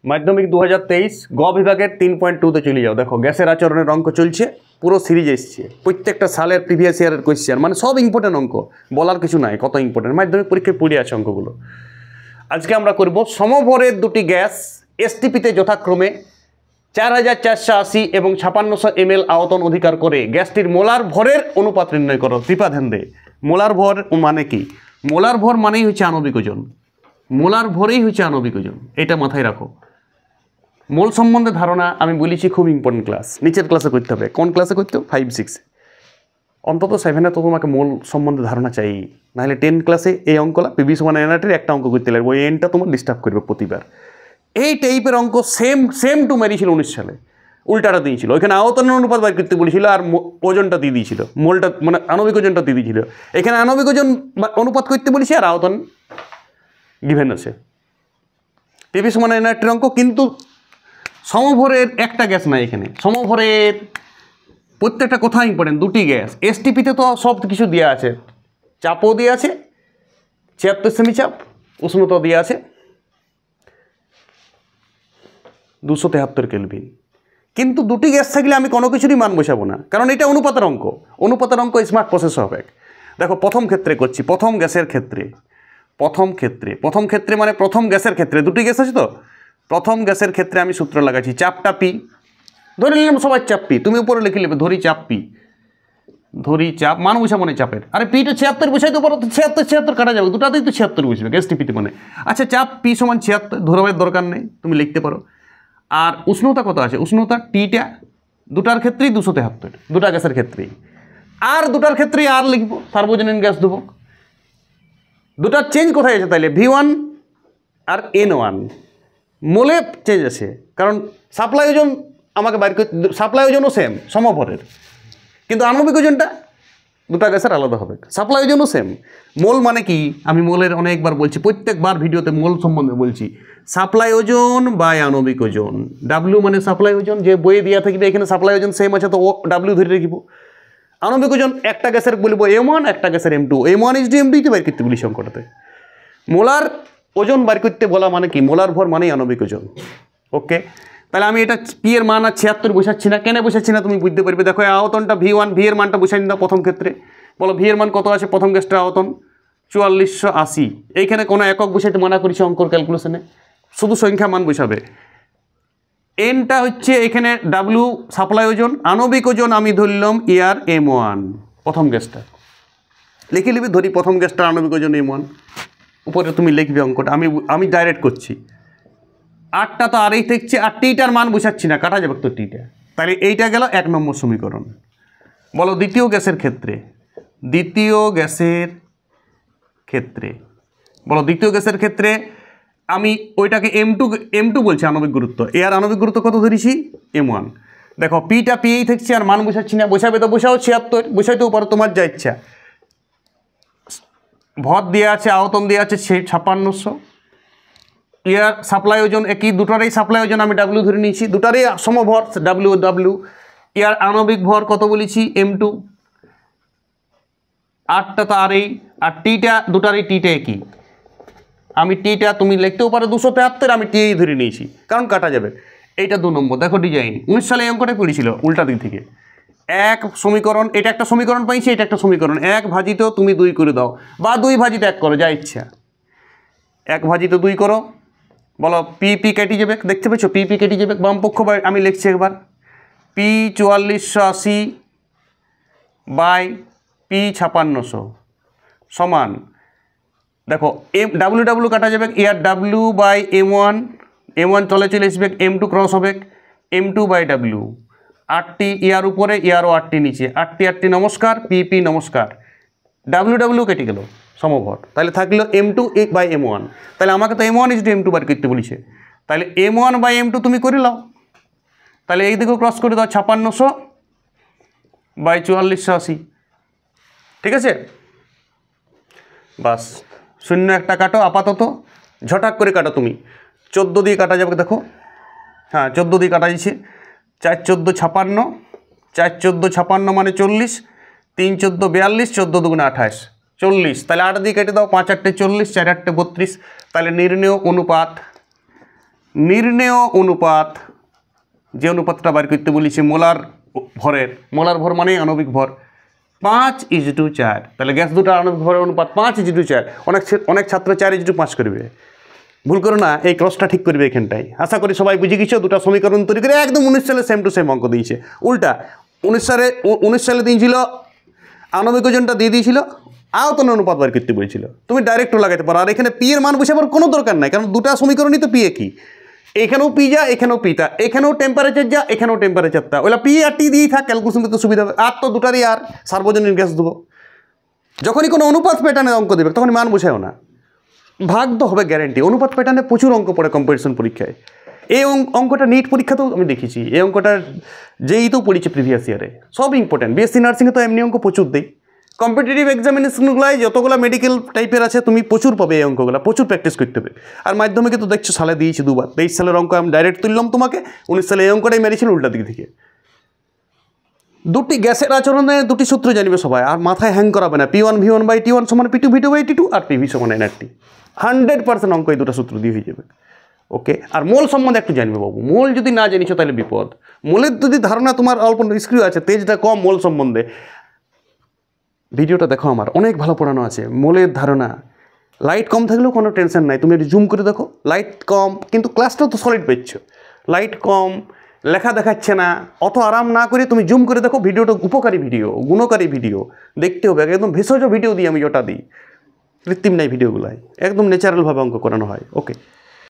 মাধ্যমিক 2023 গ বিভাগের 3.2-তে চলে যাও। দেখো গ্যাসের আচরণের অঙ্ক চলছে, পুরো সিরিজ এসছে, প্রত্যেকটা সালের প্রিভিয়াস ইয়ারের কোয়েশ্চেন, মানে সব ইম্পর্টেন্ট অঙ্ক, বলার কিছু নাই কত ইম্পর্টেন্ট, মাধ্যমিক পরীক্ষায় পড়ে আছে অঙ্কগুলো। আজকে আমরা করব সমভরের দুটি গ্যাস এসটিপিতে যথাক্রমে 4480 এবং 5600 ml আয়তন অধিকার করে গ্যাসটির মোলার ভরের অনুপাত নির্ণয় করো। কৃপা ধ্যান দে, মোলার ভর মানে কি? মোলার ভর মানেই হচ্ছে আণবিক ওজন, মোলার ভরেই হচ্ছে আণবিক ওজন, এটা মাথায় রাখো। মোল সম্বন্ধে ধারণা আমি বলেছি খুব ইম্পর্টেন্ট ক্লাস, নিচের ক্লাসে করতে হবে। কোন ক্লাসে করতে হবে? 5-6, অন্তত 7-এ তো তোমাকে মোল সম্বন্ধে ধারণা চাই, নাহলে 10 ক্লাসে এই অঙ্কলা পিভিসি ওয়ান এনআরটির একটা অঙ্ক করতে লাগবে, ওই এনটা তোমার ডিস্টার্ব করবে প্রতিবার। এই টাইপের অঙ্ক সেম টু মেরিয়েছিল 19 সালে, উল্টাটা দিয়েছিল, ওইখানে আয়তনের অনুপাত বাইর করতে বলেছিল আর ওজনটা দিয়ে দিয়েছিল, মোলটা মানে আণবিক ওজনটা দিয়ে দিয়েছিল। এখানে আণবিক ওজন অনুপাত করতে বলেছি আর আয়তন গিভেন আছে। পিভিসি ওয়ান এনআরটির অঙ্ক, কিন্তু সমভরের একটা গ্যাস নাই এখানে, সমভরের প্রত্যেকটা কথা ইম্পর্টেন্ট, দুটি গ্যাস। এসটিপিতে তো সব কিছু দেওয়া আছে, চাপও দেওয়া আছে 76 সেমি চাপ, উষ্ণতা দেওয়া আছে 273 কেলভিন। কিন্তু দুটি গ্যাস থাকলে আমি কোনো কিছুরই মান বসাবো না, কারণ এটা অনুপাতের অঙ্ক, অনুপাতের অঙ্ক স্মার্ট প্রসেস হবে। দেখো প্রথম ক্ষেত্রে করছি, প্রথম গ্যাসের ক্ষেত্রে, প্রথম ক্ষেত্রে মানে প্রথম গ্যাসের ক্ষেত্রে দুটি গ্যাস আছে তো, প্রথম গ্যাসের ক্ষেত্রে আমি সূত্র লাগাচ্ছি, চাপটা পি, ধরে নিলাম সবাই চাপ পি, তুমি উপরে লিখে নেবে ধরি চাপ পি, ধরি চাপ মান বুঝা মানে চাপের, আরে পিটা 76 বুঝাইতে পারো তো, 76 কাটা যাবে, দুটাতেই তো 76 বুঝবে এসটিপিতে মানে। আচ্ছা চাপ পি সমান 76 ধরবার দরকার নেই, তুমি লিখতে পারো। আর উষ্ণতা কত আছে? উষ্ণতা টিটা দুটার ক্ষেত্রেই 273, দুটা গ্যাসের ক্ষেত্রেই। আর দুটার ক্ষেত্রেই আর লিখবো, সার্বজনীন গ্যাস দেবো। দুটার চেঞ্জ কোথায় আছে তাইলে? V1 আর N1 মোলে চেঞ্জ আছে, কারণ সাপ্লাই ওজন আমাকে বাইর করতে, সাপ্লাই ওজনও সেম সমভরের, কিন্তু আণবিক ওজনটা দুটা গ্যাসের আলাদা হবে। Supply ওজনও same. মোল মানে কি? আমি মোলের অনেকবার বলছি, প্রত্যেকবার ভিডিওতে মোল সম্বন্ধে বলছি। সাপ্লাই ওজন বাই আণবিক ওজন, ডাব্লিউ মানে সাপ্লাই ওজন, যে বইয়ে দেওয়া থাকবে এখানে সাপ্লাই ওজন সেম আছে তো ও ডাব্লিউ ধরে রাখব। আণবিক ওজন একটা গ্যাসের বলবো M1, একটা গ্যাসের M2, M1 M2 বাইর করতে বলি সংকটাতে। মোলার ওজন বাইর করতে বলা মানে কি? মোলার ভর মানেই আণবিক ওজন। ওকে, তাহলে আমি এটা পি এর মান আর 76 বসাচ্ছি না, কেন বসাচ্ছি না তুমি বুঝতে পারবে। দেখো আয়তনটা V1, ভি এর মানটা বসাই দাও প্রথম ক্ষেত্রে, বলো ভি এর মান কত আছে প্রথম গ্যাসটার আয়তন? 4480। এইখানে কোনো একক বসাইতে মানা করেছি অঙ্কর ক্যালকুলেশনে, শুধু সংখ্যা মান বসাবে। এনটা হচ্ছে এখানে ডাব্লিউ সাপ্লাই ওজন, আণবিক ওজন আমি ধরলাম ইয়ার M1, প্রথম গ্যাসটা লিখে নিবি, ধরি প্রথম গ্যাসটা আণবিক ওজন M1, উপরে তুমি লিখবে অঙ্কটা, আমি ডাইরেক্ট করছি। আটটা তো আরই থাকছে, আর টিটার মান বুঝাচ্ছি না, কাটা যাবে তো টিটা। তাহলে এইটা গেল 1 নম্বর সমীকরণ। বলো দ্বিতীয় গ্যাসের ক্ষেত্রে, দ্বিতীয় গ্যাসের ক্ষেত্রে, বলো দ্বিতীয় গ্যাসের ক্ষেত্রে আমি ওইটাকে M2 বলছি আণবিক গুরুত্ব, এর আণবিক গুরুত্ব কত ধরেছি? M1। দেখো পিটা পিই থাকছে আর মান বুঝাচ্ছি না, বসাবে তো বসাও 76, বসাইতেও পারো তোমার যা ইচ্ছা। ভর দেওয়া আছে, আয়তন দেওয়া আছে 5600, ইয়ার সাপ্লাই ওজন একই, দুটারই সাপ্লাই ওজন আমি ডাব্লিউ ধরে নিয়েছি, দুটারই সমভর ডাব্লিউ। ইয়ার আণবিক ভর কত বলেছি? M2। আটটা তো আরই, আর টিটা দুটারই টিটা একই, আমি টিটা তুমি লিখতেও পারো 273, আমি টিই ধরে নিয়েছি কারণ কাটা যাবে। এইটা 2 নম্বর। দেখো ডিজাইন 19 সালে এই অঙ্কটাই পড়েছিল উল্টা দিক থেকে। এক সমীকরণ, এটা একটা সমীকরণ পাইছি, এটা একটা সমীকরণ, 1 ভাজিত তুমি 2 করে দাও, বা 2 ভাজিত 1 করো, যা ইচ্ছা। 1 ভাজিত 2 করো, বলো পি পি কেটে যাবে, দেখতে পেয়েছো পি পি কেটে যাবে, বাম পক্ষ আমি লিখছি একবার, পি 4480 বাই পি 5600 সমান, দেখো ডাব্লিউ কাটা যাবে, ইয়ার ডাব্লিউ বাই M1 চলে আসবে, M2 ক্রস হবে, M2 বাই ডাব্লিউ, 8টি ইয়ার উপরে, ইয়ারও 8টি নিচে, 8টি নমস্কার, পি নমস্কার, ডাব্লিউ কেটে গেল সমভর, তাহলে থাকলো M2 বাই M1। তাহলে আমাকে তো M1 M2 বার করতে বলেছে, তাহলে M1 বাই M2 তুমি করে নাও, তাহলে এই দিকেও ক্রস করে দাও, 5600 বাই 4480, ঠিক আছে? বাস, 0 একটা কাটো আপাতত, ঝটাক করে কাটো তুমি, 14 দিয়ে কাটা যাবে, দেখো হ্যাঁ 14 দিয়ে কাটা যাচ্ছে, 4 14 56, 4 14 56 মানে 40, 3 14 42, 14 দুগুণে 28, 40, তাহলে 8 দিয়ে কেটে দাও, 5 8 40, 4 8 32, তাহলে নির্ণেয় অনুপাত নির্ণেয় অনুপাত, যে অনুপাতটা বার করতে বলেছি মোলার ভরের, মোলার ভর মানে আণবিক ভর 5:4। তাহলে গ্যাস দুটো আণবিক ভরের অনুপাত 5:4। অনেক ছাত্র 4:5 করবে, ভুল করো না, এই ক্রসটা ঠিক করবে এখানটায়। আশা করি সবাই বুঝে গেছো। দুটো সমীকরণ তৈরি করে একদম 19 সালে সেম টু সেম অঙ্ক দিয়েছে। উল্টা 19 সালে দিয়েছিল আণবিক ওজনটা দিয়ে দিয়েছিল, আয়তন অনুপাত বার করতে বলেছিল। তুমি ডাইরেক্টও লাগাতে পারো। আর এখানে পি এর মান বসাবার কোনো দরকার নাই, কারণ দুটো সমীকরণই তো পি একই। এখানেও পি যা, এখানেও পি তা, এখানেও টেম্পারেচার যা, এখানেও টেম্পারেচার তা, ওইটা পি আর টি দিয়েই থাক, ক্যালকুলেশন করতে সুবিধা হবে। আর তো দুটারই আর সার্বজনীন গ্যাস দেবো। যখনই কোনো অনুপাত প্যাটার্নের অঙ্ক দেবে তখন মান বোঝাও না, ভাগ তো হবে গ্যারেন্টি। অনুপাত প্যাটার্নে প্রচুর অঙ্ক পড়ে কম্পিটিশন পরীক্ষায়। এই অঙ্কটা নিট পরীক্ষাতেও আমি দেখেছি। এই অঙ্কটা যেইতেও পড়েছে প্রিভিয়াস ইয়ারে, সব ইম্পর্টেন্ট। বিএসসি নার্সিংয়ে তো এমনি অঙ্ক প্রচুর দেয়। কম্পিটিটিভ এক্সামিনেশনগুলোয় যতগুলো মেডিকেল টাইপের আছে তুমি প্রচুর পাবে এই অঙ্কগুলো, প্রচুর প্র্যাকটিস করতে হবে। আর মাধ্যমিকে তো দেখছো সালে দিয়েছি 2 বার। 23 সালের অঙ্ক আমি ডাইরেক্ট তুললাম তোমাকে, 19 সালে এই অঙ্কটাই মেরেছিল উল্টা দিক থেকে। দুটি গ্যাসের আচরণে দুটি সূত্র জানবে সবাই, আর মাথায় হ্যাং করাবে না। P1V1/T1 সমান P2V2/T2 আর PV সমান nRT। 100% অঙ্ক এই দুটো সূত্র দিয়ে হয়ে যাবে। ওকে, আর মোল সম্বন্ধে একটু জানবে বাবু। মোল যদি না জানিছো তাহলে বিপদ। মোলের যদি ধারণা তোমার অল্প স্ক্রিউ আছে, তেজটা কম মোল সম্বন্ধে, ভিডিওটা দেখো, আমার অনেক ভালো পড়ানো আছে মোলের ধারণা। লাইট কম থাকলেও কোনো টেনশন নাই, তুমি একটু জুম করে দেখো। লাইট কম কিন্তু ক্লাসটাও তো সলিড পেয়েছ। লাইট কম, লেখা দেখাচ্ছে না, অত আরাম না করে তুমি জুম করে দেখো। ভিডিওটা উপকারী ভিডিও, গুণকারী ভিডিও দেখতে হবে। একদম ভেষজ ভিডিও দিই আমি, যেটা দিই কৃত্রিম নাই ভিডিওগুলাই, একদম ন্যাচারালভাবে অঙ্ক করানো হয়। ওকে।